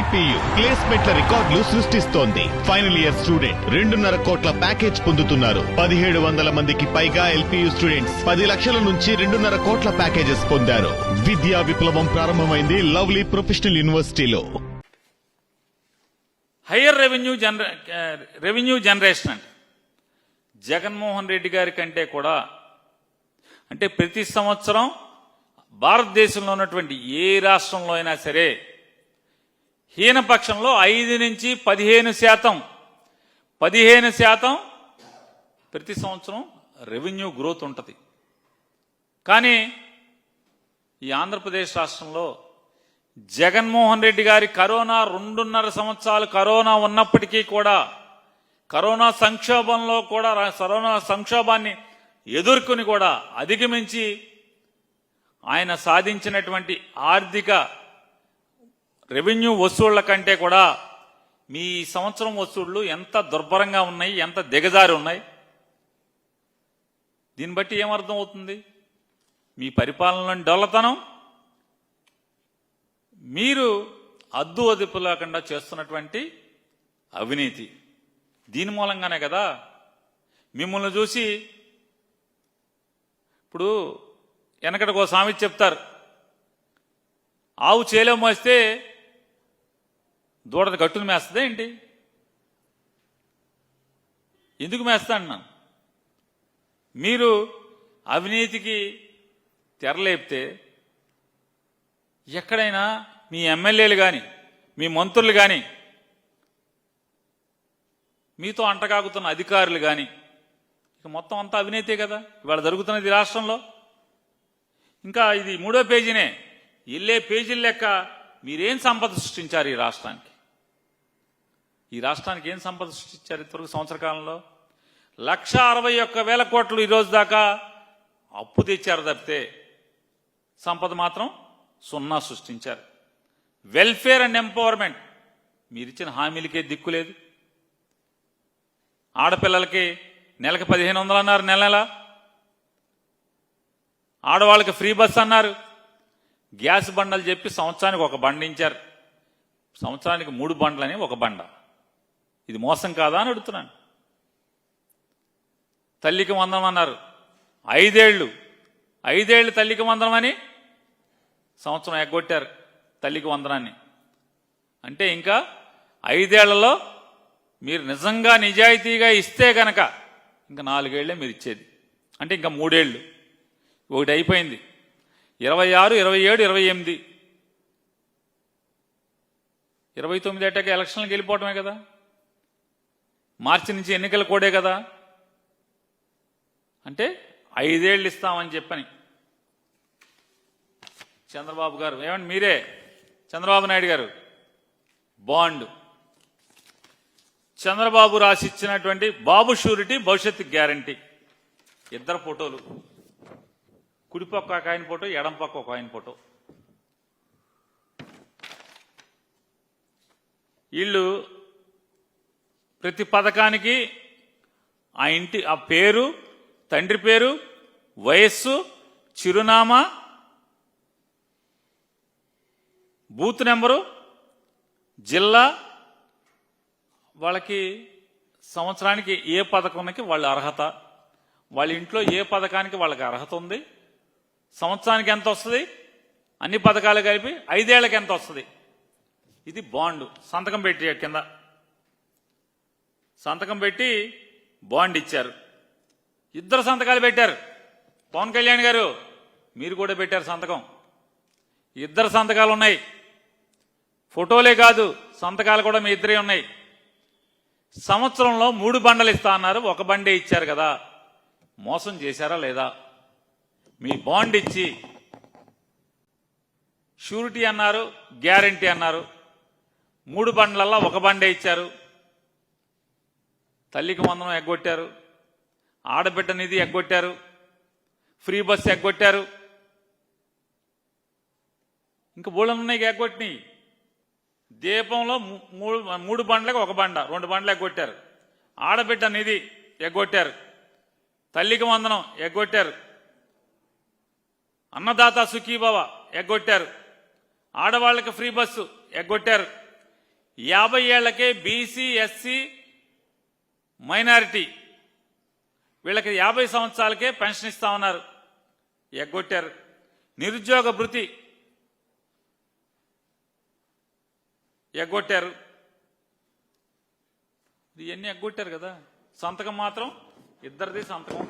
LPU ప్లేస్మెంట్ల రికార్డులు సృష్టిస్తోంది. Final year student 2.5 కోట్ల ప్యాకేజ్ పొందుతున్నారు. 1700 మందికి పైగా ఎల్పీయూ స్టూడెంట్స్ 10 లక్షల నుంచి 2.5 కోట్ల ప్యాకేజెస్ పొందారు. విద్యా విప్లవం ప్రారంభమైంది లవ్లీ ప్రొఫెషనల్ యూనివర్సిటీలో. హయ్యర్ రెవెన్యూ జనరేషన్ అంటే జగన్మోహన్ రెడ్డి గారి కంటే కూడా, అంటే ప్రతి సంవత్సరం భారతదేశంలో ఉన్నటువంటి ఏ రాష్ట్రంలో అయినా సరే హీనపక్షంలో 5 నుంచి 15% ప్రతి సంవత్సరం రెవెన్యూ గ్రోత్ ఉంటుంది. కానీ ఈ ఆంధ్రప్రదేశ్ రాష్ట్రంలో జగన్మోహన్ రెడ్డి గారి 2.5 సంవత్సరాలు కరోనా ఉన్నప్పటికీ కూడా, కరోనా సంక్షోభాన్ని ఎదుర్కొని కూడా అధిగమించి ఆయన సాధించినటువంటి ఆర్థిక రెవెన్యూ వసూళ్ల కంటే కూడా మీ సంవత్సరం వసూళ్లు ఎంత దుర్భరంగా ఉన్నాయి, ఎంత దిగజారి ఉన్నాయి. దీన్ని బట్టి ఏమర్థం అవుతుంది? మీ పరిపాలనలోని డొల్లతనం, మీరు అద్దు అదుపు లేకుండా చేస్తున్నటువంటి అవినీతి. దీని మూలంగానే కదా మిమ్మల్ని చూసి ఇప్పుడు వెనకటికి ఒక సామెత చెప్తారు, ఆవు చేలో మోస్తే దూడది గట్టును మేస్తుందా ఏంటి? ఎందుకు మేస్తా అన్నాను? మీరు అవినీతికి తెరలేపితే ఎక్కడైనా మీ ఎమ్మెల్యేలు కానీ మీ మంత్రులు కానీ మీతో అంటగాగుతున్న అధికారులు కానీ ఇక మొత్తం అంతా అవినీతే కదా ఇవాళ జరుగుతున్నది రాష్ట్రంలో. ఇంకా ఇది 3వ పేజీనే, ఇల్లే పేజీల లెక్క మీరేం సంపద సృష్టించారు ఈ రాష్ట్రానికి? ఈ రాష్ట్రానికి ఏం సంపద సృష్టించారు ఇంతవరకు సంవత్సర కాలంలో? 1,61,000 కోట్లు ఈరోజు దాకా అప్పు తెచ్చారు తప్పితే సంపద మాత్రం 0 సృష్టించారు. వెల్ఫేర్ అండ్ ఎంపవర్మెంట్ మీరిచ్చిన హామీలకే దిక్కులేదు. ఆడపిల్లలకి నెలకి 1,500 అన్నారు, నెల ఆడవాళ్ళకి ఫ్రీ బస్ అన్నారు. గ్యాస్ బండలు చెప్పి సంవత్సరానికి ఒక బండ ఇచ్చారు. సంవత్సరానికి 3 బండ్లని ఒక బండ. ఇది మోసం కాదా అని అడుగుతున్నాను. తల్లికి వందనం అన్నారు, 5 ఏళ్ళు తల్లికి వందనం అని సంవత్సరం ఎగ్గొట్టారు తల్లికి వందనాన్ని. అంటే ఇంకా 5 ఏళ్లలో మీరు నిజంగా నిజాయితీగా ఇస్తే గనక ఇంకా 4 ఏళ్లే మీరు ఇచ్చేది. అంటే ఇంకా 3 ఏళ్ళు ఒకటి అయిపోయింది. 26, 27, 28, 29 ఏటాక ఎలక్షన్లకు వెళ్ళిపోవటమే కదా. మార్చి నుంచి ఎన్నికల కోడే కదా. అంటే 5 ఏళ్ళు ఇస్తామని చెప్పని చంద్రబాబు గారు, ఏమండి మీరే చంద్రబాబు నాయుడు గారు బాండ్ చంద్రబాబు రాసిచ్చినటువంటి బాబు షూరిటీ భవిష్యత్తు గ్యారంటీ, 2 ఫోటోలు, కుడిపక్క ఒక ఆయన ఫోటో, ఎడం పక్క ఒక ఆయన ఫోటో. వీళ్ళు ప్రతి పథకానికి ఆ పేరు, తండ్రి పేరు, వయస్సు, చిరునామా, బూత్ నెంబరు, జిల్లా, వాళ్ళకి సంవత్సరానికి ఏ పథకానికి వాళ్ళ అర్హత, వాళ్ళ ఇంట్లో ఏ పథకానికి వాళ్ళకి అర్హత ఉంది, సంవత్సరానికి ఎంత వస్తుంది, అన్ని పథకాలు కలిపి 5 ఏళ్లకి ఎంత వస్తుంది. ఇది బాండ్. సంతకం పెట్టి కింద సంతకం పెట్టి బాండ్ ఇచ్చారు. 2 సంతకాలు పెట్టారు. పవన్ కళ్యాణ్ గారు మీరు కూడా పెట్టారు సంతకం. 2 సంతకాలు ఉన్నాయి. ఫోటోలే కాదు సంతకాలు కూడా మీ 2 ఉన్నాయి. సంవత్సరంలో 3 బండలు ఇస్తా అన్నారు, 1 బండే ఇచ్చారు కదా. మోసం చేశారా లేదా? మీ బాండ్ ఇచ్చి షూరిటీ అన్నారు, గ్యారంటీ అన్నారు, 3 బండ్లల్లో 1 బండే ఇచ్చారు. తల్లికి వందనం ఎగ్గొట్టారు, ఆడబిడ్డ నిధి ఎగ్గొట్టారు, ఫ్రీ బస్ ఎగ్గొట్టారు, ఇంకా బోళ్ళనున్నాయి ఎగ్గొట్టినాయి. దీపంలో 3 బండ్లకు 1 బండ, 2 బండ్లు ఎగ్గొట్టారు. ఆడబిడ్డ నిధి ఎగ్గొట్టారు, తల్లికి వందనం ఎగ్గొట్టారు, అన్నదాత సుఖీభవ ఎగ్గొట్టారు, ఆడవాళ్లకు ఫ్రీ బస్సు ఎగ్గొట్టారు. 50 ఏళ్లకే బీసీ ఎస్సీ మైనారిటీ వీళ్ళకి 50 సంవత్సరాలకే పెన్షన్ ఇస్తా ఉన్నారు, ఎగ్గొట్టారు. నిరుద్యోగ భృతి ఎగ్గొట్టారు. ఇవన్నీ ఎగ్గొట్టారు కదా. సంతకం మాత్రం ఇద్దరిది సంతకం.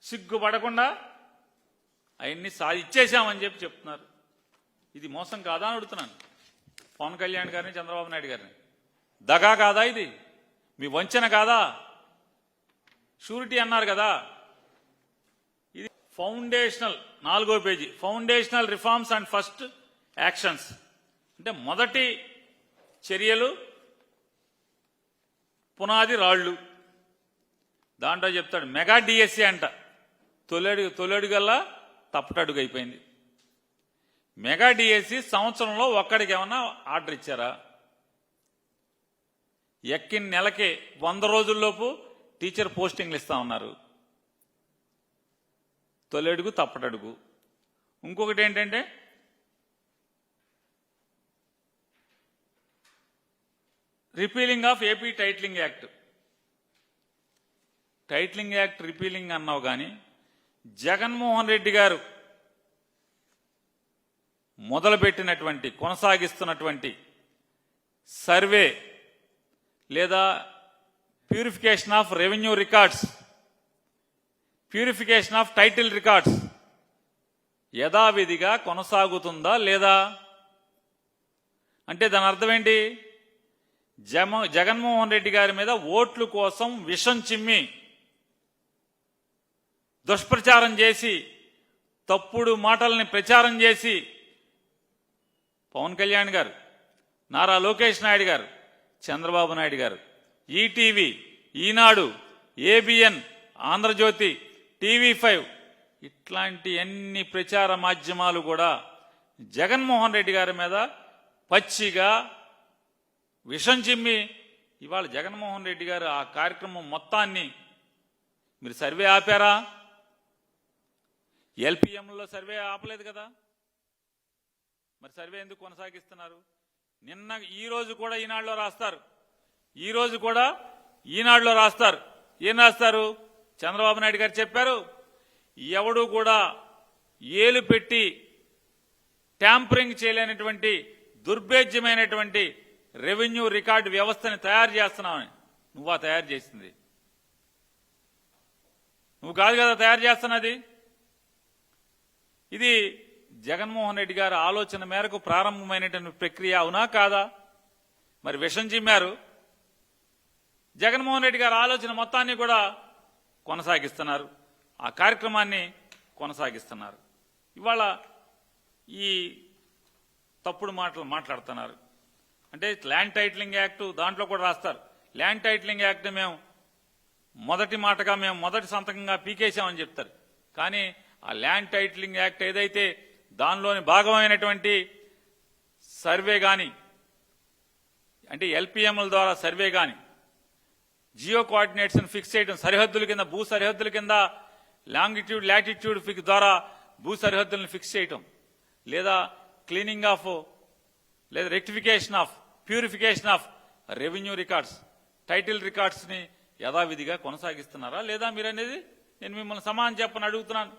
సిగ్గుపడకుండా అవన్నీ ఇచ్చేసామని చెప్పి చెప్తున్నారు. ఇది మోసం కాదా అని అడుగుతున్నాను పవన్ కళ్యాణ్ గారిని, చంద్రబాబు నాయుడు గారిని. దగా కాదా ఇది? మీ వంచన కాదా? షూరిటీ అన్నారు కదా. ఇది ఫౌండేషనల్ 4వ page, foundational reforms and first actions అంటే మొదటి చర్యలు, పునాది రాళ్లు. దాంట్లో చెప్తాడు మెగా డిఎస్సి అంట. తొలడుగల్లా తప్పటడుగు అయిపోయింది. మెగా డిఎస్సి సంవత్సరంలో ఒక్కడికి ఏమన్నా ఆర్డర్ ఇచ్చారా? ఎక్కిన నెలకే 100 రోజుల్లోపు టీచర్ పోస్టింగ్లు ఇస్తా ఉన్నారు. తొలడుగు తప్పటడుగు. ఇంకొకటి ఏంటంటే repealing of AP titling act. Titling act repealing అన్నావు కానీ జగన్మోహన్ రెడ్డి గారు మొదలుపెట్టినటువంటి కొనసాగిస్తున్నటువంటి సర్వే లేదా purification of revenue records, purification of title records యథావిధిగా కొనసాగుతుందా లేదా? అంటే దాని అర్థం ఏంటి? జగన్మోహన్ రెడ్డి గారి మీద ఓట్ల కోసం విషం చిమ్మి దుష్ప్రచారం చేసి తప్పుడు మాటల్ని ప్రచారం చేసి పవన్ కళ్యాణ్ గారు, నారా లోకేష్ నాయుడు గారు, చంద్రబాబు నాయుడు గారు, ఈటీవీ, ఈనాడు, ఏబిఎన్, ఆంధ్రజ్యోతి, టీవీ5 ఇట్లాంటి అన్ని ప్రచార మాధ్యమాలు కూడా జగన్మోహన్ రెడ్డి గారి మీద పచ్చిగా విషం చిమ్మి ఇవాళ జగన్మోహన్ రెడ్డి గారు ఆ కార్యక్రమం మొత్తాన్ని మీరు సర్వే ఆపారా? ఎల్పిఎంలో సర్వే ఆపలేదు కదా. మరి సర్వే ఎందుకు కొనసాగిస్తున్నారు? ఈ రోజు కూడా ఈనాడులో రాస్తారు. ఈ రోజు కూడా ఈనాడులో రాస్తారు. ఏం రాస్తారు? చంద్రబాబు నాయుడు గారు చెప్పారు, ఎవడు కూడా ఏలు పెట్టి ట్యాంపరింగ్ చేయలేనటువంటి దుర్భేద్యమైనటువంటి రెవెన్యూ రికార్డు వ్యవస్థని తయారు చేస్తున్నావని. నువ్వా తయారు చేసింది? నువ్వు కాదు కదా తయారు చేస్తున్నది. ఇది జగన్మోహన్ రెడ్డి గారి ఆలోచన మేరకు ప్రారంభమైనటువంటి ప్రక్రియ అవునా కాదా? మరి విషం చిమ్మారు. జగన్మోహన్ రెడ్డి గారి ఆలోచన మొత్తాన్ని కూడా కొనసాగిస్తున్నారు, ఆ కార్యక్రమాన్ని కొనసాగిస్తున్నారు. ఇవాళ ఈ తప్పుడు మాటలు మాట్లాడుతున్నారు. అంటే ల్యాండ్ టైటిలింగ్ యాక్ట్ దాంట్లో కూడా రాస్తారు. ల్యాండ్ టైటిలింగ్ యాక్ట్ మేము మొదటి సంతకంగా పీకేశామని చెప్తారు. కానీ ఆ ల్యాండ్ టైటిలింగ్ యాక్ట్ ఏదైతే దానిలోని భాగమైనటువంటి సర్వే కానీ, అంటే ఎల్పిఎంల ద్వారా సర్వే కానీ, జియో కోఆర్డినేట్స్ ఫిక్స్ చేయడం, సరిహద్దుల కింద, భూ సరిహద్దుల కింద లాంగిట్యూడ్ లాటిట్యూడ్ ద్వారా భూ సరిహద్దులను ఫిక్స్ చేయటం, లేదా క్లీనింగ్ ఆఫ్, లేదా rectification of, purification of revenue records, title records ని యథావిధిగా కొనసాగిస్తున్నారా లేదా మీరనేది నేను మిమ్మల్ని సమానం చెప్పని అడుగుతున్నాను.